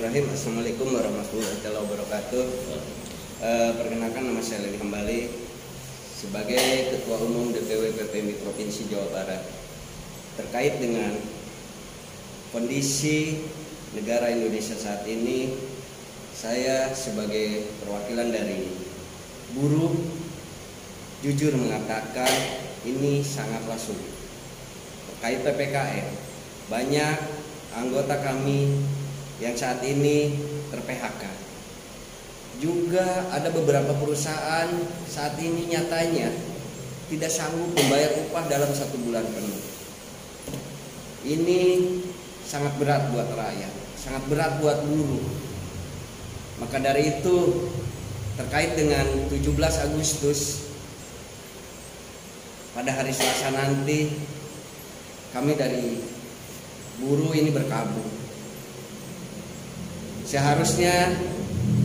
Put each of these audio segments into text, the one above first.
Bismillahirrahmanirrahim. Assalamualaikum warahmatullahi wabarakatuh. Perkenalkan, nama saya Levi Hambali sebagai Ketua Umum DPW PPMI Provinsi Jawa Barat. Terkait dengan kondisi negara Indonesia saat ini, saya sebagai perwakilan dari buruh jujur mengatakan ini sangatlah sulit. Terkait PPKM, banyak anggota kami yang saat ini ter-PHK. Juga ada beberapa perusahaan saat ini nyatanya tidak sanggup membayar upah dalam 1 bulan penuh. Ini sangat berat buat rakyat, sangat berat buat buruh. Maka dari itu, terkait dengan 17 Agustus pada hari Selasa nanti, kami dari buruh ini berkabung. Seharusnya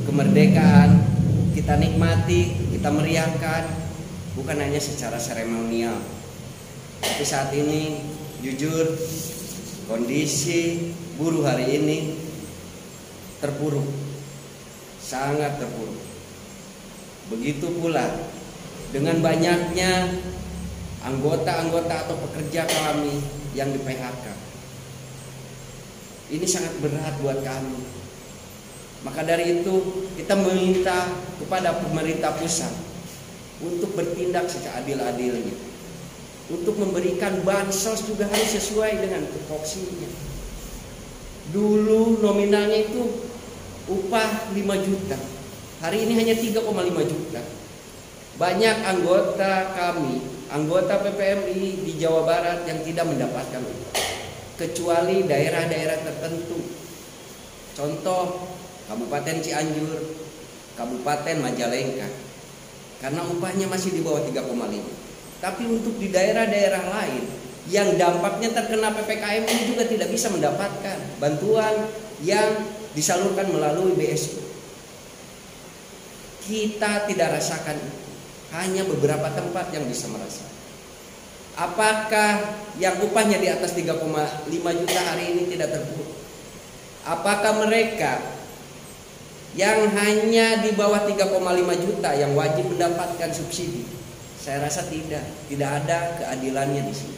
kemerdekaan kita nikmati, kita meriahkan, bukan hanya secara seremonial. Tapi saat ini jujur kondisi buruh hari ini terpuruk, sangat terpuruk. Begitu pula dengan banyaknya anggota-anggota atau pekerja kami yang di PHK. Ini sangat berat buat kami. Maka dari itu kita meminta kepada pemerintah pusat untuk bertindak seadil-adilnya, untuk memberikan bansos juga harus sesuai dengan tupoksinya. Dulu nominalnya itu upah 5 juta, hari ini hanya 3,5 juta. Banyak anggota kami, anggota PPMI di Jawa Barat yang tidak mendapatkan upah, kecuali daerah-daerah tertentu. Contoh Kabupaten Cianjur, Kabupaten Majalengka, karena upahnya masih di bawah 3,5. Tapi untuk di daerah-daerah lain yang dampaknya terkena PPKM ini juga tidak bisa mendapatkan bantuan yang disalurkan melalui BSU. Kita tidak rasakan itu, hanya beberapa tempat yang bisa merasakan. Apakah yang upahnya di atas 3,5 juta hari ini tidak terpuruk? Apakah mereka yang hanya di bawah 3,5 juta yang wajib mendapatkan subsidi? Saya rasa tidak ada keadilannya di sini.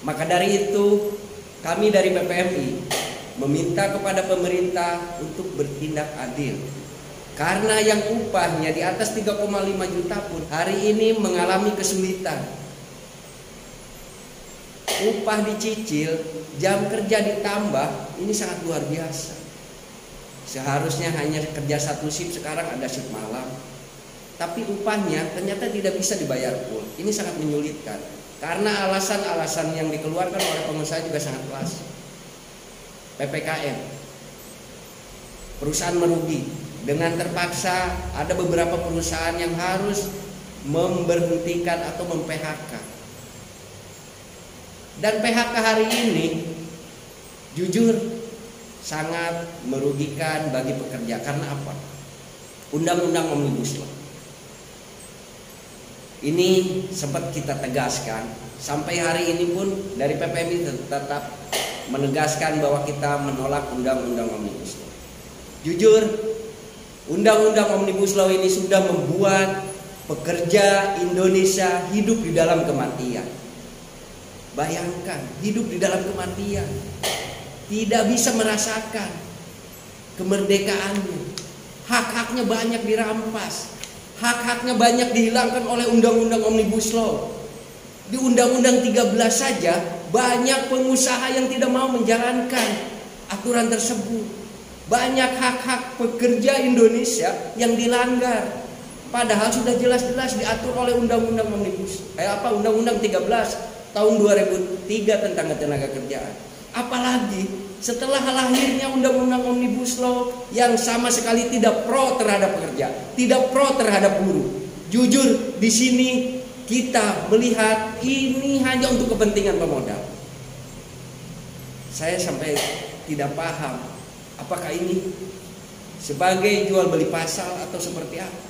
Maka dari itu kami dari PPMI meminta kepada pemerintah untuk bertindak adil. Karena yang upahnya di atas 3,5 juta pun hari ini mengalami kesulitan. Upah dicicil, jam kerja ditambah, ini sangat luar biasa. Seharusnya hanya kerja 1 shift, sekarang ada shift malam. Tapi upahnya ternyata tidak bisa dibayar full. Ini sangat menyulitkan. Karena alasan-alasan yang dikeluarkan oleh pengusaha juga sangat keras. PPKM, perusahaan merugi. Dengan terpaksa ada beberapa perusahaan yang harus memberhentikan atau mem-PHK. Dan PHK hari ini jujur sangat merugikan bagi pekerja. Karena apa? Undang-undang Omnibus Law ini sempat kita tegaskan. Sampai hari ini pun dari PPMI tetap menegaskan bahwa kita menolak Undang-undang Omnibus Law. Jujur, Undang-undang Omnibus Law ini sudah membuat pekerja Indonesia hidup di dalam kematian. Bayangkan, hidup di dalam kematian, tidak bisa merasakan kemerdekaannya. Hak-haknya banyak dirampas, hak-haknya banyak dihilangkan oleh Undang-Undang Omnibus Law. Di Undang-Undang 13 saja banyak pengusaha yang tidak mau menjalankan aturan tersebut. Banyak hak-hak pekerja Indonesia yang dilanggar, padahal sudah jelas-jelas diatur oleh Undang-Undang Undang-Undang 13 tahun 2003 tentang ketenaga kerjaan. Apalagi setelah lahirnya Undang-Undang Omnibus Law yang sama sekali tidak pro terhadap pekerja, tidak pro terhadap buruh. Jujur di sini kita melihat ini hanya untuk kepentingan pemodal. Saya sampai tidak paham apakah ini sebagai jual beli pasal atau seperti apa.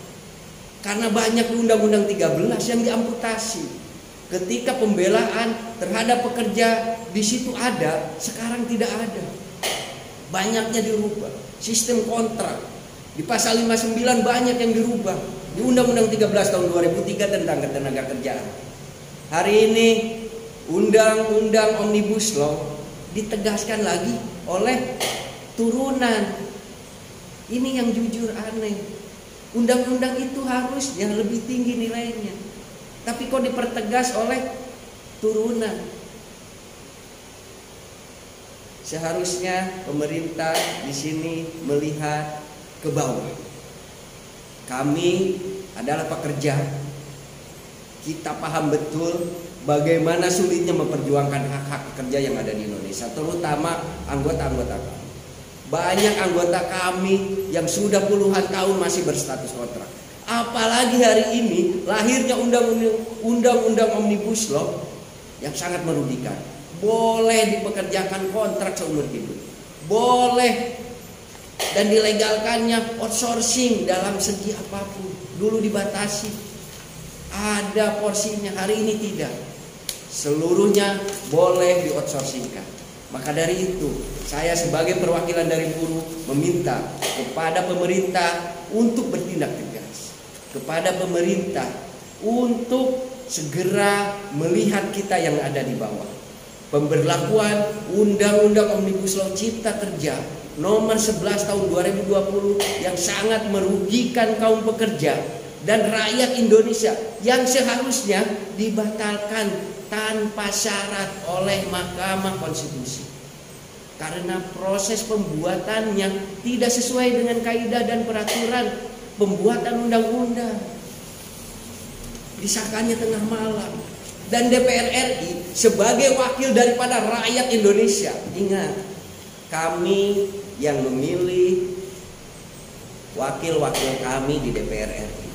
Karena banyak Undang-Undang 13 yang diamputasi. Ketika pembelaan terhadap pekerja di situ ada, sekarang tidak ada. banyaknya dirubah. Sistem kontrak di pasal 59 banyak yang dirubah. Di Undang-Undang 13 tahun 2003 tentang ketenaga kerjaan. Hari ini Undang-Undang Omnibus Law ditegaskan lagi oleh turunan. Ini yang jujur aneh. Undang-undang itu harusnya lebih tinggi nilainya, tapi kok dipertegas oleh turunan. Seharusnya pemerintah di sini melihat ke bawah. Kami adalah pekerja. Kita paham betul bagaimana sulitnya memperjuangkan hak-hak pekerja yang ada di Indonesia, terutama anggota-anggota kami. Banyak anggota kami yang sudah puluhan tahun masih berstatus kontrak. Apalagi hari ini lahirnya undang-undang Omnibus Law yang sangat merugikan. Boleh dipekerjakan kontrak seumur hidup. Boleh dan dilegalkannya outsourcing dalam segi apapun. Dulu dibatasi, ada porsinya, hari ini tidak. Seluruhnya boleh di-outsourcingkan. Maka dari itu, saya sebagai perwakilan dari buruh meminta kepada pemerintah untuk bertindak tegas, kepada pemerintah untuk segera melihat kita yang ada di bawah. Pemberlakuan Undang-Undang Omnibus Law Cipta Kerja nomor 11 tahun 2020 yang sangat merugikan kaum pekerja dan rakyat Indonesia, yang seharusnya dibatalkan tanpa syarat oleh Mahkamah Konstitusi. Karena proses pembuatannya tidak sesuai dengan kaidah dan peraturan pembuatan undang-undang. Disahkannya tengah malam. Dan DPR RI sebagai wakil daripada rakyat Indonesia, ingat, kami yang memilih wakil-wakil kami di DPR RI.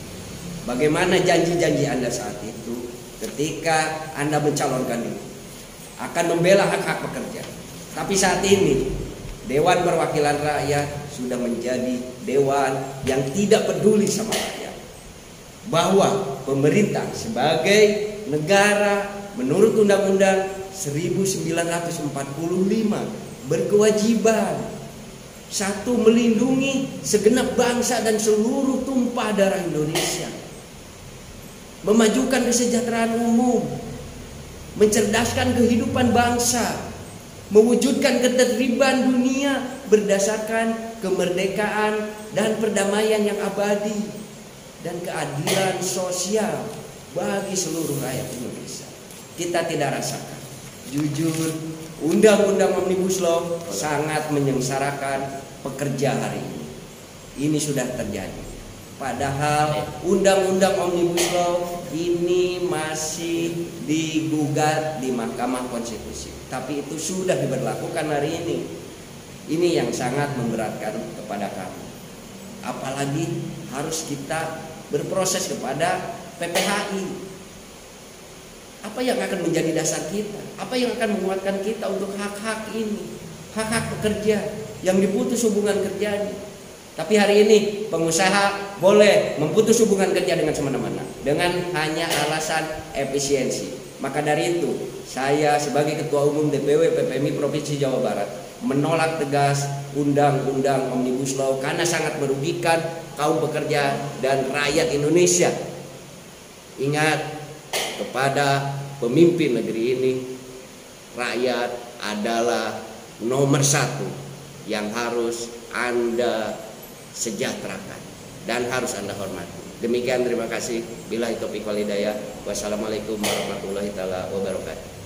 Bagaimana janji-janji Anda saat itu ketika Anda mencalonkan diri akan membela hak-hak pekerja? Tapi saat ini Dewan Perwakilan Rakyat sudah menjadi dewan yang tidak peduli sama rakyat. Bahwa pemerintah sebagai negara menurut Undang-Undang 1945 berkewajiban, satu, melindungi segenap bangsa dan seluruh tumpah darah Indonesia, memajukan kesejahteraan umum, mencerdaskan kehidupan bangsa, mewujudkan ketertiban dunia berdasarkan kemerdekaan dan perdamaian yang abadi, dan keadilan sosial bagi seluruh rakyat Indonesia. Kita tidak rasakan. Jujur, Undang-Undang Omnibus Law sangat menyengsarakan pekerja hari ini. Ini sudah terjadi. Padahal Undang-Undang Omnibus Law ini masih digugat di Mahkamah Konstitusi. Tapi itu sudah diberlakukan hari ini. Ini yang sangat memberatkan kepada kami. Apalagi harus kita berproses kepada PPHI. Apa yang akan menjadi dasar kita? Apa yang akan menguatkan kita untuk hak-hak ini? Hak-hak pekerja yang diputus hubungan kerjanya. Tapi hari ini pengusaha boleh memutus hubungan kerja dengan semena-mena, dengan hanya alasan efisiensi. Maka dari itu, saya sebagai Ketua Umum DPW PPMI Provinsi Jawa Barat menolak tegas Undang-Undang Omnibus Law karena sangat merugikan kaum pekerja dan rakyat Indonesia. Ingat, kepada pemimpin negeri ini, rakyat adalah nomor satu yang harus Anda sejahterakan dan harus Anda hormati. Demikian, terima kasih. Billahi taufiq wal hidayah. Wassalamualaikum warahmatullahi wabarakatuh.